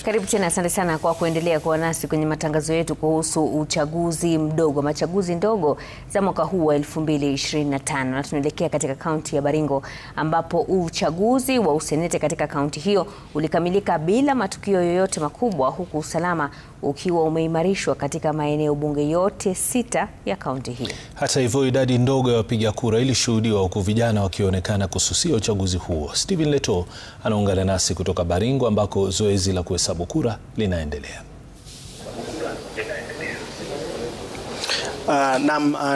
Karibu tena, asante sana kwa kuendelea kuwa nasi kwenye matangazo yetu kuhusu uchaguzi mdogo, machaguzi ndogo za mwaka huu wa 2025. Na tunaelekea katika kaunti ya Baringo ambapo uchaguzi wa usenete katika kaunti hiyo ulikamilika bila matukio yoyote makubwa, huku usalama ukiwa umeimarishwa katika maeneo bunge yote 6 ya kaunti hii. Hata hivyo, idadi ndogo ya wapiga kura ilishuhudiwa, huku vijana wakionekana kususia uchaguzi huo. Stephen Leto anaungana nasi kutoka Baringo ambako zoezi la kuhesabu kura linaendelea.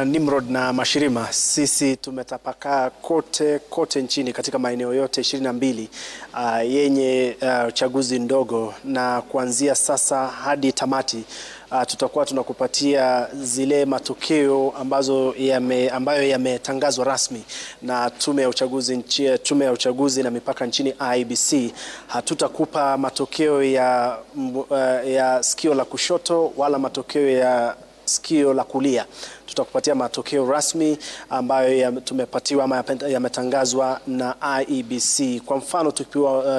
Nimrod na Mashirima, sisi tumetapakaa kote nchini katika maeneo yote 22 yenye uchaguzi ndogo, na kuanzia sasa hadi tamati tutakuwa tunakupatia zile matokeo ambayo yametangazwa rasmi na Tume ya Uchaguzi na Mipaka nchini IEBC. Hatutakupa matokeo ya sikio la kushoto wala matokeo ya sikio la kulia. Tutakupatia matokeo rasmi ambayo tumepatiwa ama yametangazwa na IEBC. Kwa mfano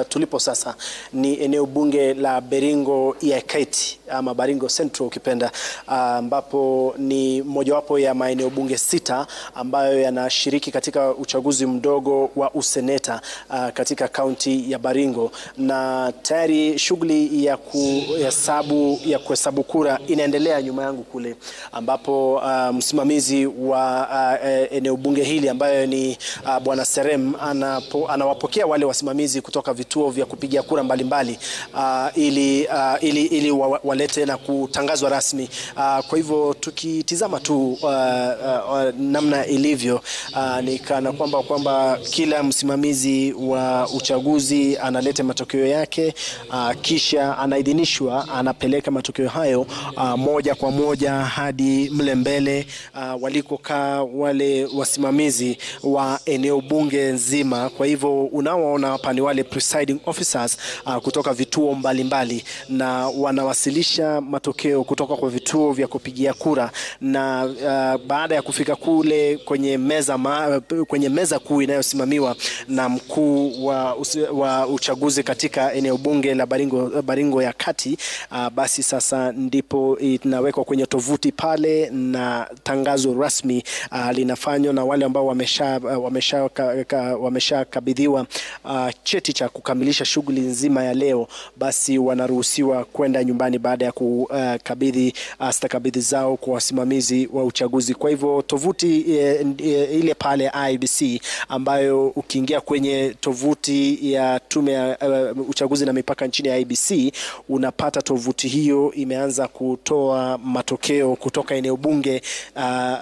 tulipo sasa ni eneo bunge la Baringo ya Kati ama Baringo Central ukipenda, ambapo ni mojawapo ya maeneo bunge 6 ambayo yanashiriki katika uchaguzi mdogo wa useneta katika kaunti ya Baringo, na tayari shughuli ya kuhesabu kura inaendelea nyuma yangu kule, ambapo msimamizi wa eneo bunge hili ambayo ni Bwana Serem anawapokea wale wasimamizi kutoka vituo vya kupigia kura mbalimbali ili walete na kutangazwa rasmi. Kwa hivyo tukitizama tu namna ilivyo, ni kana kwamba kila msimamizi wa uchaguzi analeta matokeo yake, kisha anaidhinishwa, anapeleka matokeo hayo moja kwa moja hadi mle mbele walikokaa wale wasimamizi wa eneo bunge nzima. Kwa hivyo unaoona hapa ni wale presiding officers kutoka vituo mbalimbali, na wanawasilisha matokeo kutoka kwa vituo vya kupigia kura, na baada ya kufika kule kwenye meza kuu inayosimamiwa na mkuu wa uchaguzi katika eneo bunge la Baringo ya Kati, basi sasa ndipo inawekwa kwenye tovuti pale, na tangazo rasmi linafanywa na wale ambao wameshakabidhiwa cheti cha kukamilisha shughuli nzima ya leo, basi wanaruhusiwa kwenda nyumbani baada ya kukabidhi stakabidhi zao kwa wasimamizi wa uchaguzi. Kwa hivyo tovuti ile pale IEBC, ambayo ukiingia kwenye tovuti ya Tume ya Uchaguzi na Mipaka nchini ya IEBC, unapata tovuti hiyo imeanza kutoa matokeo kutoka eneo bunge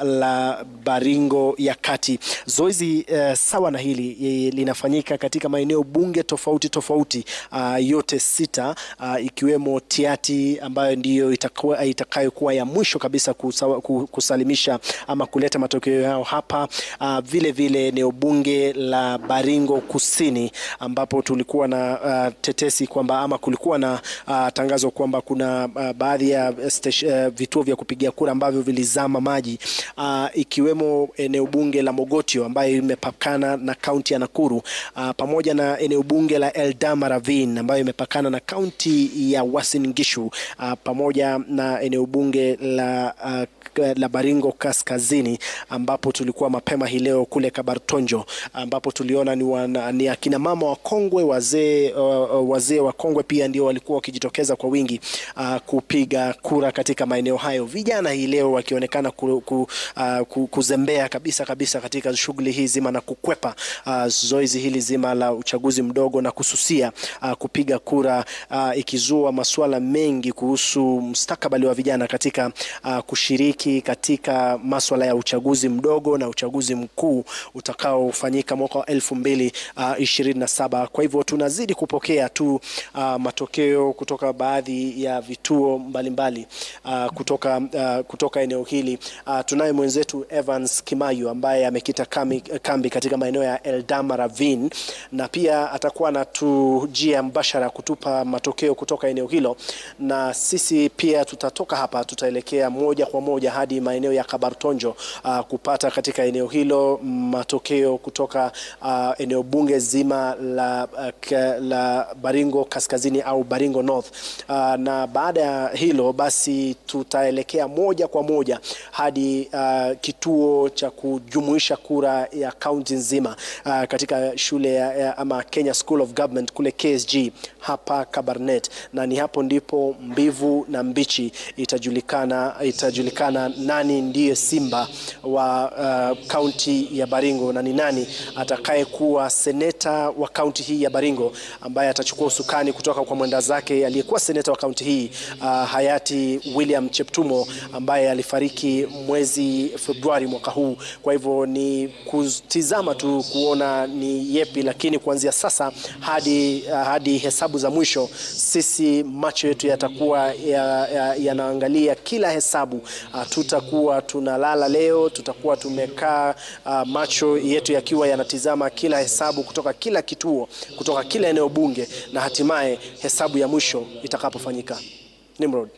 la Baringo ya Kati. Zoezi sawa na hili linafanyika katika maeneo bunge tofauti yote 6, ikiwemo Tiati ambayo ndiyo itakayokuwa ya mwisho kabisa kusalimisha ama kuleta matokeo yao hapa. Vile eneo bunge la Baringo Kusini, ambapo tulikuwa na tetesi kwamba ama kulikuwa na tangazo kwamba kuna baadhi ya vituo vya kupigia kura ambavyo vilizama maji, ikiwemo eneo bunge la Mogotio ambayo imepakana na kaunti ya Nakuru, pamoja na eneo bunge la Eldama Ravine ambayo imepakana na kaunti ya Uasin Gishu, pamoja na eneo bunge la Baringo Kaskazini, ambapo tulikuwa mapema hii leo kule Kabartonjo, ambapo tuliona ni akina mama wakongwe, wazee wakongwe pia ndio walikuwa wakijitokeza kwa wingi kupiga kura katika maeneo hayo. Vijana hii leo wakionekana kuzembea kabisa katika shughuli hii zima na kukwepa zoezi hili zima la uchaguzi mdogo na kususia kupiga kura, ikizua masuala mengi kuhusu mustakabali wa vijana katika kushiriki katika masuala ya uchaguzi mdogo na uchaguzi mkuu utakaofanyika mwaka 2027. Kwa hivyo tunazidi kupokea tu matokeo kutoka baadhi ya vituo mbalimbali kutoka eneo hili. Tunaye mwenzetu Evans Kimayu ambaye amekita kambi katika maeneo ya Eldama Ravine, na pia atakuwa anatujia mbashara kutupa matokeo kutoka eneo hilo, na sisi pia tutatoka hapa, tutaelekea moja kwa moja moja hadi maeneo ya Kabartonjo kupata katika eneo hilo matokeo kutoka eneo bunge zima la Baringo Kaskazini au Baringo North. Na baada ya hilo basi tutaelekea moja kwa moja hadi kituo cha kujumuisha kura ya kaunti nzima katika shule ama Kenya School of Government kule KSG hapa Kabarnet, na ni hapo ndipo mbivu na mbichi itajulikana nani ndiye simba wa kaunti ya Baringo na ni nani atakaye kuwa seneta wa kaunti hii ya Baringo ambaye atachukua usukani kutoka kwa mwenda zake aliyekuwa seneta wa kaunti hii hayati William Cheptumo ambaye alifariki mwezi Februari mwaka huu. Kwa hivyo ni kutizama tu kuona ni yepi, lakini kuanzia sasa hadi hesabu za mwisho sisi macho yetu yatakuwa yanaangalia kila hesabu. Tutakuwa tunalala leo, tutakuwa tumekaa macho yetu yakiwa yanatizama kila hesabu kutoka kila kituo, kutoka kila eneo bunge, na hatimaye hesabu ya mwisho itakapofanyika. Nimrod.